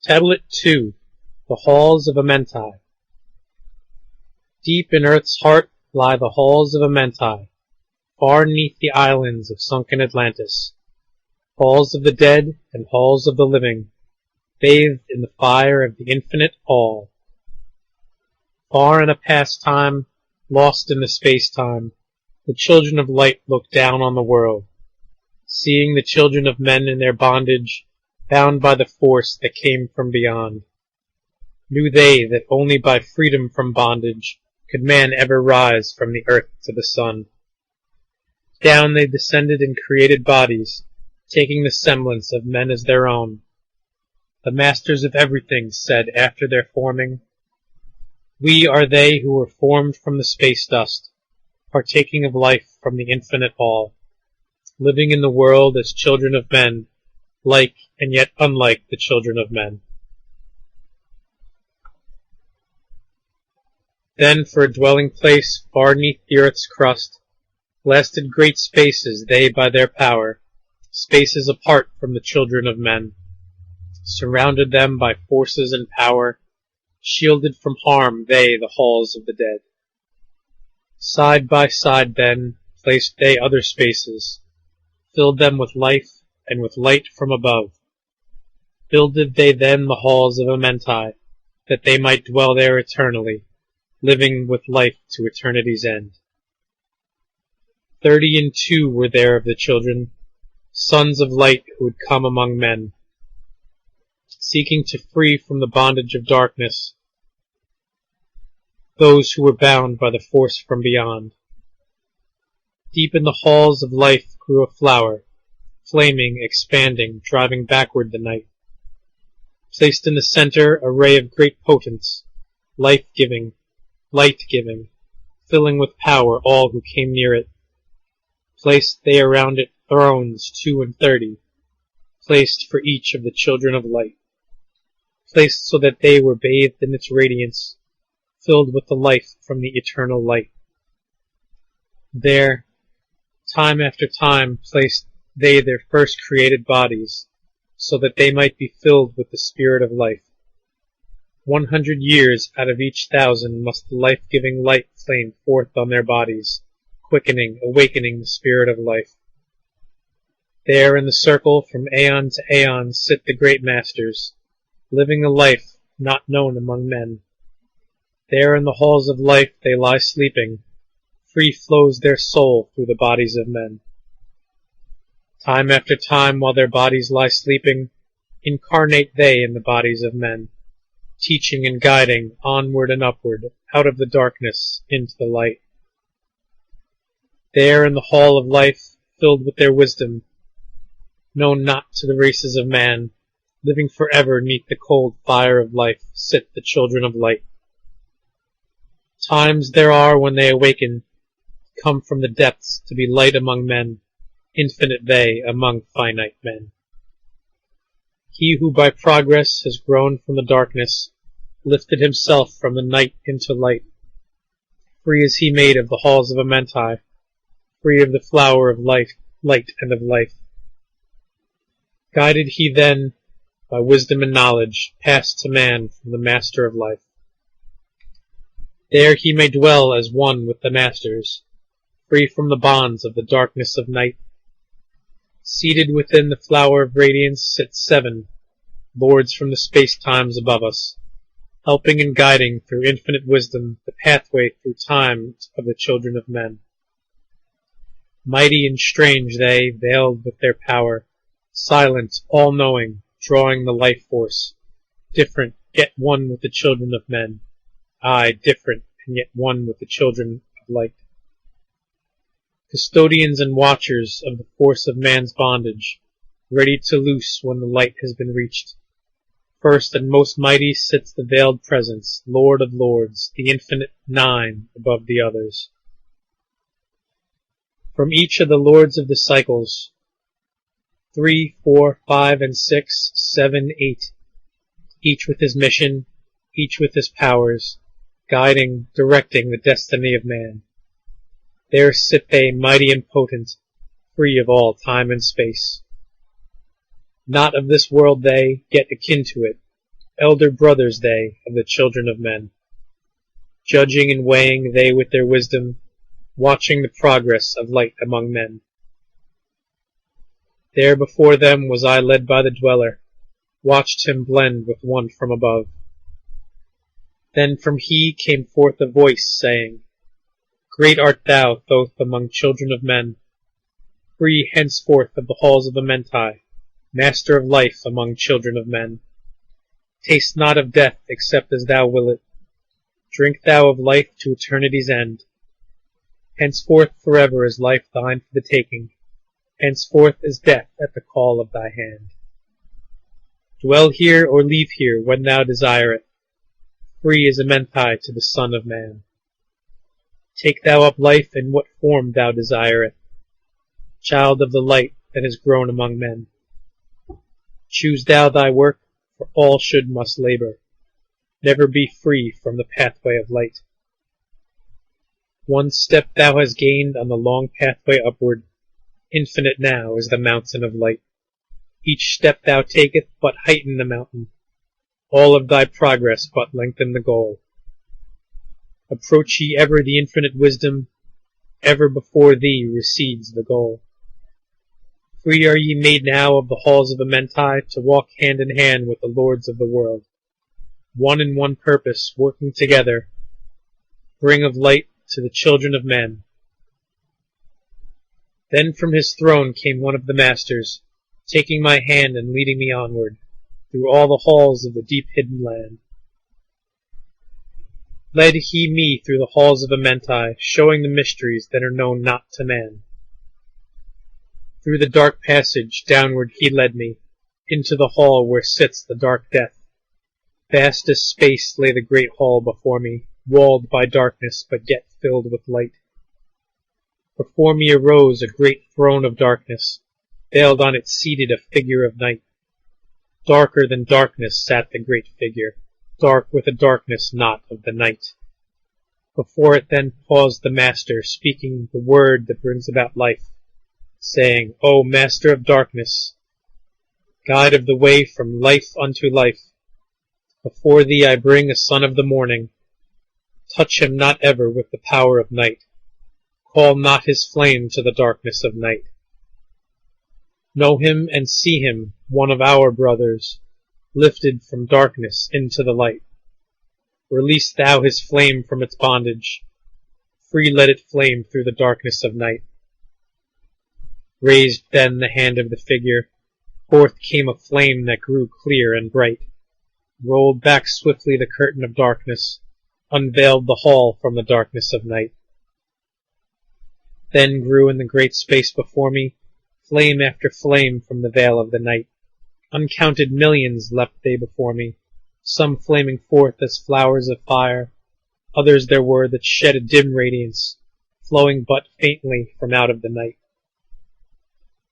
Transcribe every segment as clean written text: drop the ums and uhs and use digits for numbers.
Tablet 2. The Halls of AMENTI. Deep in earth's heart lie the halls of AMENTI, far 'neath the islands of sunken Atlantis. Halls of the dead and halls of the living, bathed in the fire of the infinite all. Far in a past time, lost in the space-time, the children of light look down on the world, seeing the children of men in their bondage, bound by the force that came from beyond. Knew they that only by freedom from bondage could man ever rise from the earth to the sun. Down they descended in created bodies, taking the semblance of men as their own. The masters of everything said after their forming, "We are they who were formed from the space dust, partaking of life from the infinite all, living in the world as children of men, like and yet unlike the children of men." Then for a dwelling place far 'neath the earth's crust, blasted great spaces they by their power, spaces apart from the children of men, surrounded them by forces and power, shielded from harm they the halls of the dead. Side by side then placed they other spaces, filled them with life and with light from above. Builded they then the halls of AMENTI, that they might dwell there eternally, living with life to eternity's end. 32 were there of the children, sons of light who had come among men, seeking to free from the bondage of darkness those who were bound by the force from beyond. Deep in the halls of life grew a flower, flaming, expanding, driving backward the night. Placed in the center a ray of great potence, life-giving, light-giving, filling with power all who came near it. Placed they around it thrones 32, placed for each of the children of light, placed so that they were bathed in its radiance, filled with the life from the eternal light. There, time after time, placed they their first created bodies, so that they might be filled with the spirit of life. 100 years out of each 1,000 must the life-giving light flame forth on their bodies, quickening, awakening the spirit of life. There in the circle from aeon to aeon sit the great masters, living a life not known among men. There in the halls of life they lie sleeping, free flows their soul through the bodies of men. Time after time while their bodies lie sleeping, incarnate they in the bodies of men, teaching and guiding onward and upward, out of the darkness into the light. There in the hall of life, filled with their wisdom, known not to the races of man, living forever 'neath the cold fire of life, sit the children of light. Times there are when they awaken, come from the depths to be light among men, infinite they among finite men. He who by progress has grown from the darkness, lifted himself from the night into light. Free is he made of the halls of AMENTI, free of the flower of light and of life. Guided he then, by wisdom and knowledge, passed to man from the master of life. There he may dwell as one with the masters, free from the bonds of the darkness of night. Seated within the flower of radiance sit 7, lords from the space-times above us, helping and guiding through infinite wisdom the pathway through time of the children of men. Mighty and strange they, veiled with their power, silent, all-knowing, drawing the life force, different, yet one with the children of men, aye, different, and yet one with the children of light. Custodians and watchers of the force of man's bondage, ready to loose when the light has been reached. First and most mighty sits the veiled presence, Lord of lords, the infinite 9 above the others. From each of the lords of the cycles, 3, 4, 5, and 6, 7, 8, each with his mission, each with his powers, guiding, directing the destiny of man. There sit they mighty and potent, free of all time and space. Not of this world they, yet akin to it, elder brothers they of the children of men. Judging and weighing they with their wisdom, watching the progress of light among men. There before them was I led by the dweller, watched him blend with one from above. Then from he came forth a voice, saying, Great art thou, Thoth, among children of men, free henceforth of the halls of AMENTI, master of life among children of men. Taste not of death, except as thou wilt it. Drink thou of life to eternity's end. Henceforth forever is life thine for the taking. Henceforth is death at the call of thy hand. Dwell here or leave here when thou desire it. Free is AMENTI to the Son of Man. Take thou up life in what form thou desire it. Child of the light that has grown among men. Choose thou thy work, for all must labor. Never be free from the pathway of light. One step thou hast gained on the long pathway upward. Infinite now is the mountain of light. Each step thou taketh but heighten the mountain. All of thy progress but lengthen the goal. Approach ye ever the infinite wisdom, ever before thee recedes the goal. Free are ye made now of the halls of AMENTI to walk hand in hand with the lords of the world. One in one purpose, working together, bring of light to the children of men. Then from his throne came one of the masters, taking my hand and leading me onward, through all the halls of the deep hidden land. Led he me through the halls of AMENTI, showing the mysteries that are known not to man. Through the dark passage downward he led me, into the hall where sits the dark death. Vast as space lay the great hall before me, walled by darkness but yet filled with light. Before me arose a great throne of darkness, veiled on it seated a figure of night. Darker than darkness sat the great figure, dark with a darkness not of the night. Before it then paused the Master, speaking the word that brings about life, saying, O Master of darkness, guide of the way from life unto life, before thee I bring a son of the morning. Touch him not ever with the power of night. Call not his flame to the darkness of night. Know him and see him, one of our brothers, lifted from darkness into the light. Release thou his flame from its bondage. Free let it flame through the darkness of night. Raised then the hand of the figure, forth came a flame that grew clear and bright, rolled back swiftly the curtain of darkness, unveiled the hall from the darkness of night. Then grew in the great space before me, flame after flame from the veil of the night. Uncounted millions leapt they before me, some flaming forth as flowers of fire, others there were that shed a dim radiance, flowing but faintly from out of the night.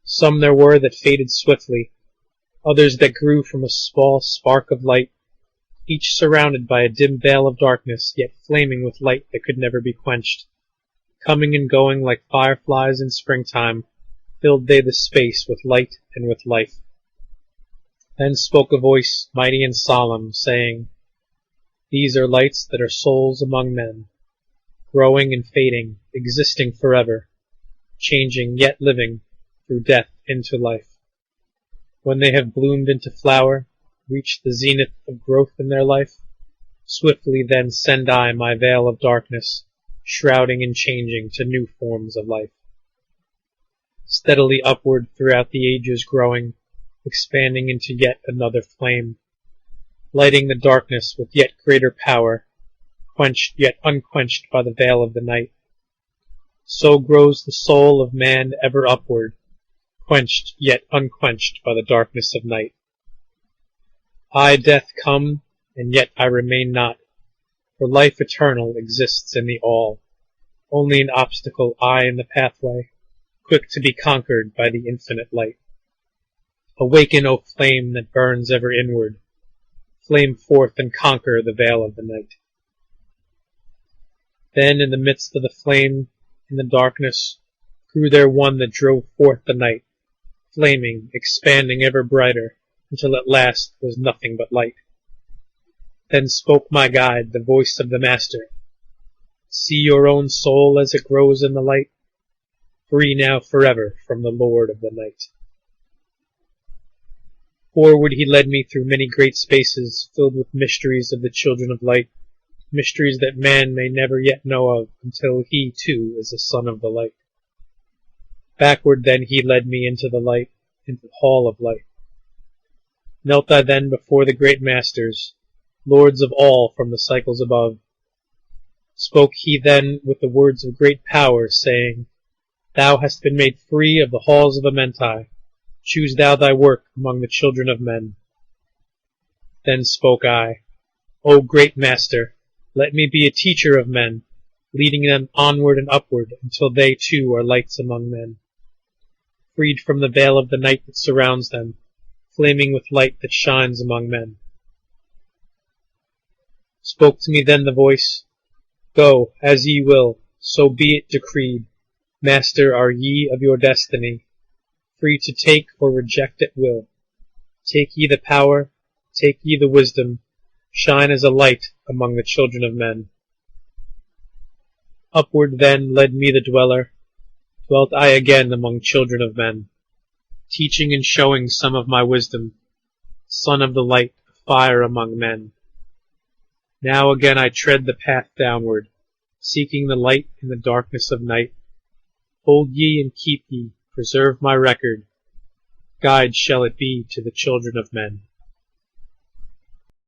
Some there were that faded swiftly, others that grew from a small spark of light, each surrounded by a dim veil of darkness, yet flaming with light that could never be quenched. Coming and going like fireflies in springtime, filled they the space with light and with life. Then spoke a voice mighty and solemn, saying, These are lights that are souls among men, growing and fading, existing forever, changing yet living through death into life. When they have bloomed into flower, reached the zenith of growth in their life, swiftly then send I my veil of darkness, shrouding and changing to new forms of life. Steadily upward throughout the ages growing, expanding into yet another flame, lighting the darkness with yet greater power, quenched yet unquenched by the veil of the night. So grows the soul of man ever upward, quenched yet unquenched by the darkness of night. I, death, come, and yet I remain not, for life eternal exists in the all, only an obstacle I in the pathway, quick to be conquered by the infinite light. Awaken, O flame that burns ever inward, flame forth and conquer the veil of the night. Then in the midst of the flame, in the darkness, grew there one that drove forth the night, flaming, expanding ever brighter, until at last was nothing but light. Then spoke my guide, the voice of the Master. See your own soul as it grows in the light, free now forever from the Lord of the Night. Forward he led me through many great spaces, filled with mysteries of the children of light, mysteries that man may never yet know of until he, too, is a son of the light. Backward then he led me into the light, into the hall of light. Knelt I then before the great masters, lords of all from the cycles above. Spoke he then with the words of great power, saying, Thou hast been made free of the halls of AMENTI. Choose thou thy work among the children of men. Then spoke I, O great Master, let me be a teacher of men, leading them onward and upward until they too are lights among men, freed from the veil of the night that surrounds them, flaming with light that shines among men. Spoke to me then the voice, Go, as ye will, so be it decreed. Master are ye of your destiny, free to take or reject at will. Take ye the power, take ye the wisdom, shine as a light among the children of men. Upward then led me the dweller, dwelt I again among children of men, teaching and showing some of my wisdom, son of the light, fire among men. Now again I tread the path downward, seeking the light in the darkness of night. Hold ye and keep ye, preserve my record, guide shall it be to the children of men.